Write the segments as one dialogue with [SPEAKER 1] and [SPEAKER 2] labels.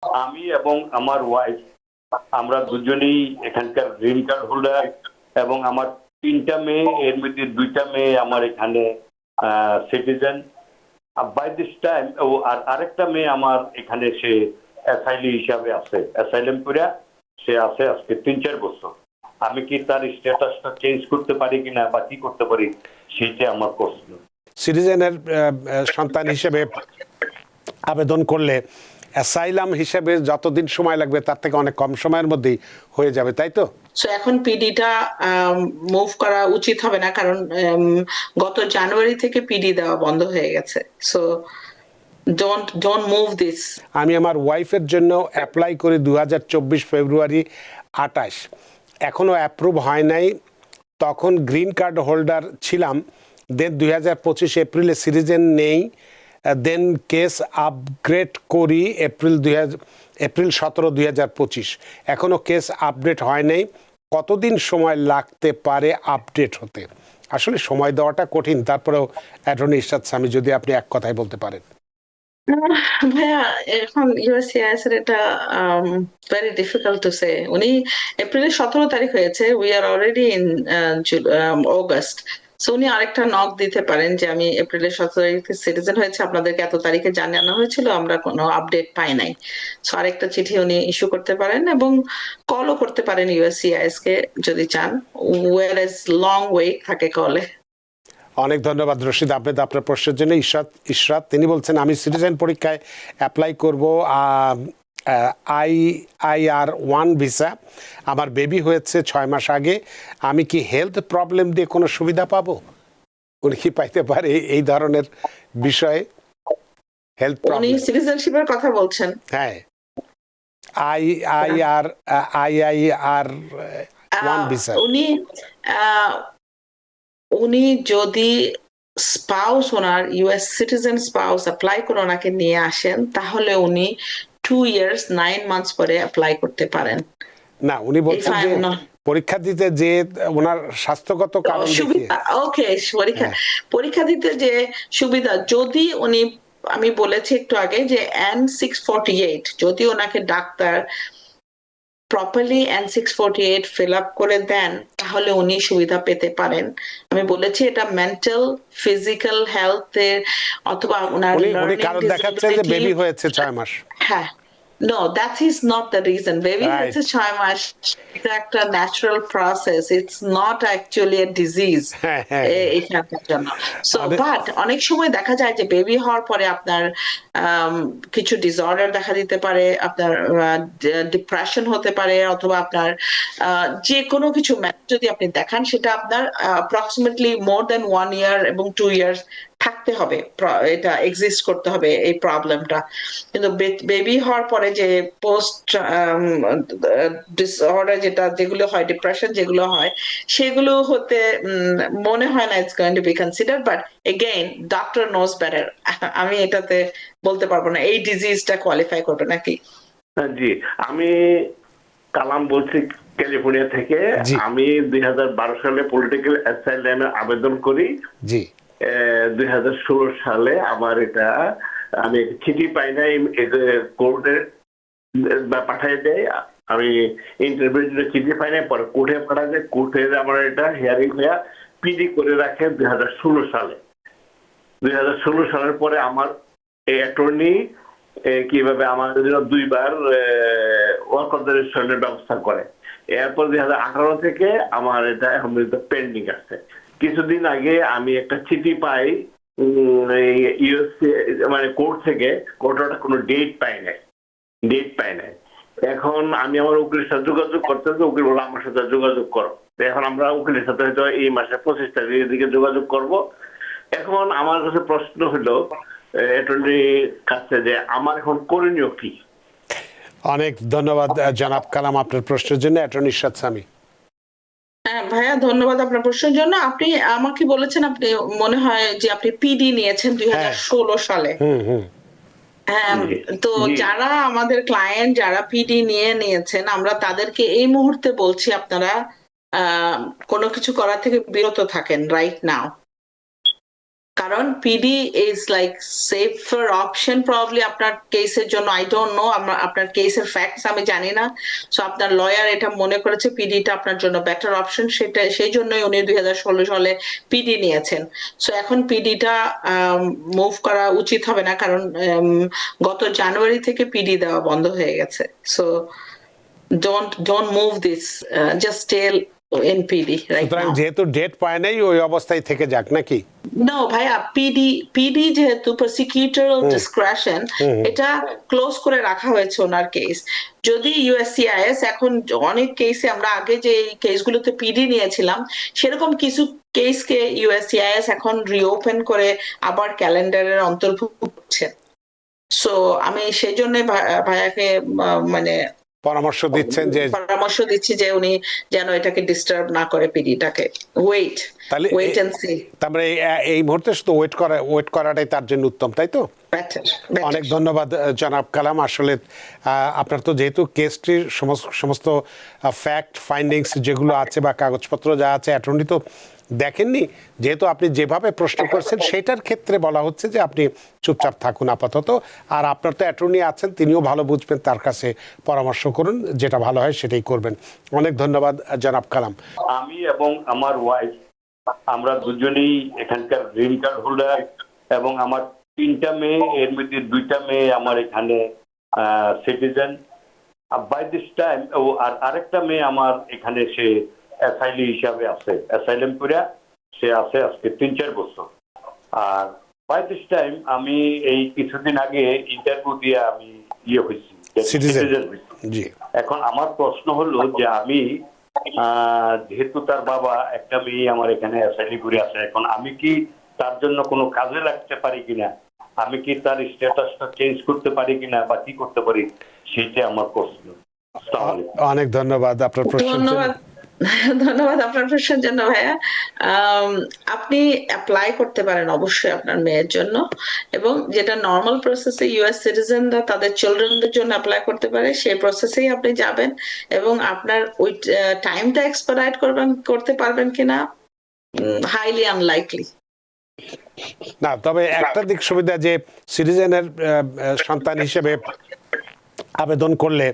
[SPEAKER 1] আমি এবং আমার ওয়াইফ আমরা দুজনেই এখানকার গ্রিন কার্ড হোল্ডার, এবং আমার ৩টা মেয়ে, এর মধ্যে ২টা মেয়ে আমার এখানে সিটিজেন। বাই দিস টাইম আর আরেকটা মেয়ে আমার এখানে সে অ্যাসাইলি হিসাবে আছে, অ্যাসাইলাম করে সে আছে আজকে ৩-৪ বছর। আমি কি তার স্ট্যাটাসটা চেঞ্জ করতে পারি কিনা বা কি করতে পারি, সেটা আমার প্রশ্ন।
[SPEAKER 2] সিটিজেনের সন্তান হিসেবে আবেদন করলে অ্যাসাইলাম হিসেবে যতদিন সময় লাগবে তার থেকে অনেক কম সময়ের মধ্যেই হয়ে যাবে, তাই তো?
[SPEAKER 3] সো এখন পিডিটা মুভ করা উচিত হবে না, কারণ গত জানুয়ারি থেকে পিডি দেওয়া বন্ধ হয়ে গেছে। So don't move this.
[SPEAKER 2] আমি আমার ওয়াইফের জন্য অ্যাপ্লাই করি 2024 ফেব্রুয়ারি 28, এখনো অ্যাপ্রুভ হয় নাই। তখন গ্রিন কার্ড হোল্ডার ছিলাম। দেন 2025 এপ্রিলে সিটিজেন নেই। দেন কেস আপগ্রেড করি এপ্রিল 17, 2025। এখনো কেস আপডেট হয় নাই। কতদিন সময় লাগতে পারে আপডেট হতে? আসলে সময় দেওয়াটা কঠিন, তারপরেও অ্যাটর্নি ইরশাদ সামি, যদি আপনি এক কথায় বলতে পারেন।
[SPEAKER 3] ভাইয়া, এখন ইউএসসিআইএস এর এটা ভেরি ডিফিকাল্ট টু সে। উনি এপ্রিলের 17 তারিখ হয়েছে, we are already in August. So উনি আরেকটা নক দিতে পারেন যে আমি এপ্রিলের 17 তারিখে সিটিজেন হয়েছে, আপনাদেরকে এত তারিখে জানানো হয়েছিল, আমরা কোনো আপডেট পাই নাই। সো আরেকটা চিঠি উনি ইস্যু করতে পারেন এবং কলও করতে পারেন ইউএসসিআইএস কে যদি চান, ওয়ার এজ লং ওয়েট থাকে কলে।
[SPEAKER 2] অনেক ধন্যবাদ রশিদ আহমেদ আপনার প্রশ্নের জন্য। ইশরাত তিনি বলছেন, আমি সিটিজেন পরীক্ষায় অ্যাপ্লাই করব IR1 ভিসা। আমার বেবি হয়েছে 6 মাস আগে। আমি কি হেলথ প্রবলেম দিয়ে কোনো সুবিধা পাবো? উনি কি পাইতে পারে এই ধরনের বিষয়ে হেলথ
[SPEAKER 3] উনি
[SPEAKER 2] প্রবলেম?
[SPEAKER 3] সিটিজেনশিপের কথা বলছেন?
[SPEAKER 2] হ্যাঁ, IR1 ভিসা।
[SPEAKER 3] উনি যদি স্পাউস, ওনার ইউএস সিটিজেন স্পাউস অ্যাপ্লাই করে ওনাকে নিয়ে আসেন, তাহলে উনি 2 ইয়ার্স 9 মান্থস পরে অ্যাপ্লাই করতে পারেন।
[SPEAKER 2] না, উনি বলছেন যে পরীক্ষা দিতে যে ওনার স্বাস্থ্যগত কারণ দেখিয়ে।
[SPEAKER 3] ওকে, পরীক্ষা দিতে যে সুবিধা, যদি উনি, আমি বলেছি একটু আগে যে N648, যদি ওনাকে doctor properly N648 fill up করে দেন, তাহলে উনি সুবিধা পেতে পারেন। আমি বলেছি এটা মেন্টাল ফিজিক্যাল হেলথের অথবা ওনার
[SPEAKER 2] উনি কারণ দেখাচ্ছে যে বেবি হয়েছে 6 মাস।
[SPEAKER 3] হ্যাঁ, no, that is not the reason. Baby হচ্ছে 6 মাস, এটা একটা natural process, it's not actually A disease এখানকার জন্য। সো বাট অনেক সময় দেখা যায় যে বেবি হওয়ার পরে আপনার কিছু ডিসঅর্ডার দেখা দিতে পারে, আপনার ডিপ্রেশন হতে পারে, অথবা আপনার যে কোনো কিছু যদি আপনি দেখান, সেটা আপনার অ্যাপ্রক্সিমেটলি মোর দেন 1 ইয়ার এবং 2 ইয়ার্স থাকতে হবে, এটা এক্সিস্ট করতে হবে এই প্রবলেমটা। কিন্তু বেবি হওয়ার পরে যে পোস্ট ডিসঅর্ডার যেগুলো হয়, ডিপ্রেশন যেগুলো হয়, সেগুলো হতে মনে হয় না it's going to be consider. But again, doctor nose better. আমি এটাতে বলতে পারবো না এই ডিজিজটা কোয়ালিফাই করবে নাকি।
[SPEAKER 1] জি, আমি কালাম বলছি ক্যালিফোর্নিয়া থেকে। আমি 2012 সালে পলিটিক্যাল অ্যাসাইলামে আবেদন করি।
[SPEAKER 2] জি,
[SPEAKER 1] 2016 সালে আমার এটা, আমি চিঠি পাই নাই, কোর্টে পাঠাই দেয়। আমি ইন্টারভিউর জন্য চিঠি পাই নাই, পরে কোর্টে পাঠাই দেয়। কোর্টে আমার এটা হিয়ারিং হয়ে পিডি করে রাখে 2016 সালে। 2016 সালের পরে আমার অ্যাটর্নি কিভাবে আমার জন্য 2বার ওয়ার্ক অথরাইজেশনের ব্যবস্থা করে। এরপর 2018 থেকে আমার এটা এখন পেন্ডিং আছে। কিছুদিন আগে আমি একটা চিঠি পাই ইউএসসি মানে কোর্ট থেকে, কোর্টটা কোনো ডেট পাই নাই। এখন আমি আমার উকিলের সাথে যোগাযোগ করতেছি, উকিল বলে আমার সাথে যোগাযোগ করো। এখন আমরা উকিলের সাথে হয়তো এই মাসের 25 তারিখের দিকে যোগাযোগ করব। এখন আমার কাছে প্রশ্ন হলো অ্যাটর্নির কাছে যে আমার এখন করণীয় কি?
[SPEAKER 2] অনেক ধন্যবাদ জনাব কালাম আপনার প্রশ্নের জন্য। অ্যাটর্নি ইরশাদ সামি।
[SPEAKER 3] হ্যাঁ ভাইয়া, ধন্যবাদ আপনার প্রশ্নের জন্য। আপনি আমাকে বলেছেন আপনি মনে হয় যে আপনি পিডি নিয়েছেন 2016 সালে। হ্যাঁ, তো যারা আমাদের ক্লায়েন্ট যারা পিডি নিয়েছেন, আমরা তাদেরকে এই মুহূর্তে বলছি আপনারা কোনো কিছু করা থেকে বিরত থাকেন রাইট নাও। কারণ PD is like safer option probably আপনার কেসের জন্য। আই ডোন্ট নো, আপনার কেসের ফ্যাক্টস আমি জানি না। সো আপনার লয়ার এটা মনে করেছে পিডিটা আপনার জন্য বেটার অপশন, সেটা সেই জন্যই উনি 2016 সালে পিডি নিয়েছেন। সো এখন পিডিটা মুভ করা উচিত হবে না, কারণ গত জানুয়ারি থেকে পিডি দেওয়া বন্ধ হয়ে গেছে। So don't move this, just stay in PD right
[SPEAKER 2] সুতরাং
[SPEAKER 3] now.
[SPEAKER 2] যেহেতু ডেট পায় নাই ওই অবস্থায় থেকে যাক নাকি?
[SPEAKER 3] No ভাইয়া, পিডি যেহেতু প্রসিকিউটরাল ডিসক্রিশন, এটা ক্লোজ করে রাখা হয়েছে ওনার কেস। যদি ইউএসসিআইএস এখন অনেক কেসে আমরা আগে যে কেসগুলোতে পিডি নিয়েছিলাম সেরকম কিছু কেসকে ইউএসসিআইএস এখন রিওপেন করে আবার ক্যালেন্ডারের অন্তর্ভুক্ত করছে। সো আমি সেই জন্য ভাইয়াকে মানে
[SPEAKER 2] পরামর্শ দিচ্ছি যে
[SPEAKER 3] উনি যেন এটাকে ডিস্টার্ব না করে পিডিটাকে। Wait and see.
[SPEAKER 2] তারপরে এই মুহূর্তে শুধু ওয়েট করাটাই তার জন্য উত্তম, তাই তো? অনেক ধন্যবাদ জনাব কালাম। আসলে আপনার তো যেহেতু কেসটির সমস্ত ফ্যাক্ট ফাইন্ডিংস যেগুলো আছে বা কাগজপত্র যা আছে অ্যাটর্নি তো দেখেননি, যেহেতু আপনি যেভাবে প্রশ্ন করছেন সেটার ক্ষেত্রে বলা হচ্ছে যে আপনি চুপচাপ থাকুন আপাতত। আর আপনার তো অ্যাটর্নি আছেন, তিনিও ভালো বুঝবেন, তার কাছে পরামর্শ করুন, যেটা ভালো হয় সেটাই করবেন। অনেক ধন্যবাদ জনাব কালাম।
[SPEAKER 4] আমি এবং আমার ওয়াইফ আমরা দুজনেই এখানকার গ্রিন কার্ড হোল্ডার, এবং আমার 3টা মেয়ে, এর মধ্যে 2টা মেয়ে আমার এখানে সিটিজেন বাই দিস টাইম। আর আরেকটা মেয়ে আমার এখানে সে অ্যাসাইলি হিসাবে আছে, অ্যাসাইলাম করে সে আছে আজকে 3-4 বছর। আর বাই দিস টাইম আমি এই কিছুদিন আগে ইন্টারভিউ দিয়ে আমি হয়েছি, সিটিজেন হয়েছি। এখন আমার প্রশ্ন হলো যে আমি যেহেতু তার বাবা একটা মেয়ে আমার এখানে অ্যাসাইলি করে আছে, এখন আমি কি তার জন্য কোনো কাজে লাগতে পারি কিনা, আমি কি তার স্ট্যাটাসটা চেঞ্জ করতে পারি কিনা বা কি করতে পারি, সেটা আমার প্রশ্ন।
[SPEAKER 2] অনেক ধন্যবাদ আপনার
[SPEAKER 3] প্রশ্নের জন্য ভাইয়া। আপনি অ্যাপ্লাই করতে পারেন অবশ্যই আপনার মেয়ের জন্য, এবং যেটা নর্মাল প্রসেসে ইউএস সিটিজেনরা তাদের চিলড্রেনদের জন্য অ্যাপ্লাই করতে পারে সেই প্রসেসেই আপনি যাবেন, এবং আপনার ওই টাইমটা এক্সপারাইট করতে পারবেন কিনা হাইলি আনলাইকলি।
[SPEAKER 2] না, তবে একটা দিক সুবিধা যে সিটিজেনের সন্তান হিসেবে আবেদন করলে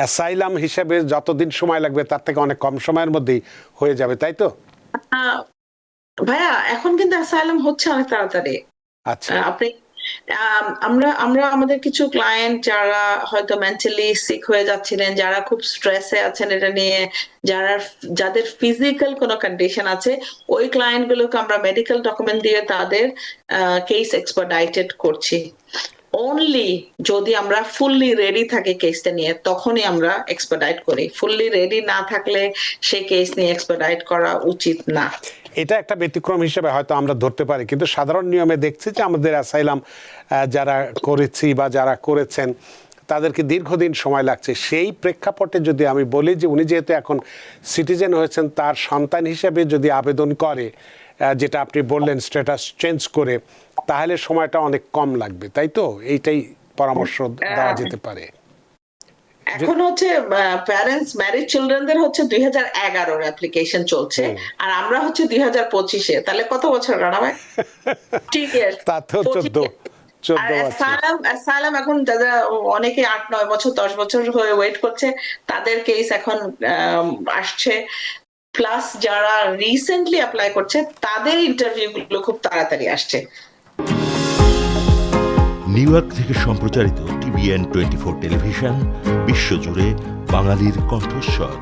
[SPEAKER 2] অ্যাসাইলাম হিসেবে যতদিন সময় লাগবে তার থেকে অনেক কম সময়ের মধ্যেই হয়ে যাবে, তাই তো?
[SPEAKER 3] ভাইয়া এখন কিন্তু অ্যাসাইলাম হচ্ছে অনেক তাড়াতাড়ি।
[SPEAKER 2] আচ্ছা,
[SPEAKER 3] আপনি আমরা আমাদের কিছু ক্লায়েন্ট যারা হয়তো মেন্টালি সিক হয়ে যাচ্ছিলেন, যারা খুব স্ট্রেসে আছেন এটা নিয়ে, যাদের ফিজিক্যাল কোনো কন্ডিশন আছে, ওই ক্লায়েন্ট গুলোকে আমরা মেডিকেল ডকুমেন্ট দিয়ে তাদের কেস এক্সপারডাইটেড করছি। অনলি যদি আমরা ফুললি রেডি থাকি কেসটা নিয়ে তখনই আমরা এক্সপারডাইট করি। ফুললি রেডি না থাকলে সেই কেস নিয়ে এক্সপারডাইট করা উচিত না।
[SPEAKER 2] এটা একটা ব্যতিক্রম হিসেবে হয়তো আমরা ধরতে পারি, কিন্তু সাধারণ নিয়মে দেখছি যে আমাদের অ্যাসাইলাম যারা করেছি বা যারা করেছেন তাদেরকে দীর্ঘদিন সময় লাগছে। সেই প্রেক্ষাপটে যদি আমি বলি যে উনি যেহেতু এখন সিটিজেন হয়েছেন, তার সন্তান হিসেবে যদি আবেদন করে, যেটা আপনি বললেন স্ট্যাটাস চেঞ্জ করে, তাহলে সময়টা অনেক কম লাগবে, তাই তো? এইটাই পরামর্শ দেওয়া যেতে পারে।
[SPEAKER 3] এখন হচ্ছে প্যারেন্টস ম্যারিড চিলড্রেনদের হচ্ছে 2011 অ্যাপ্লিকেশন চলছে, আর আমরা হচ্ছে 2025-এ। তাহলে কত বছর রানা ভাই? ঠিক আছে,
[SPEAKER 2] তা তো 14
[SPEAKER 3] অ্যাসাইলাম এখন যারা অনেকে 8-9 বছর 10 বছর হয়ে ওয়েট করছে, তাদের কেস এখন আসছে। প্লাস যারা রিসেন্টলি অ্যাপ্লাই করছে তাদের ইন্টারভিউ গুলো খুব তাড়াতাড়ি আসছে।
[SPEAKER 5] নিউ ইয়র্ক থেকে সম্প্রচারিত TVN 24 টেলিভিশন বিশ্বজুড়ে বাঙালির কণ্ঠস্বর।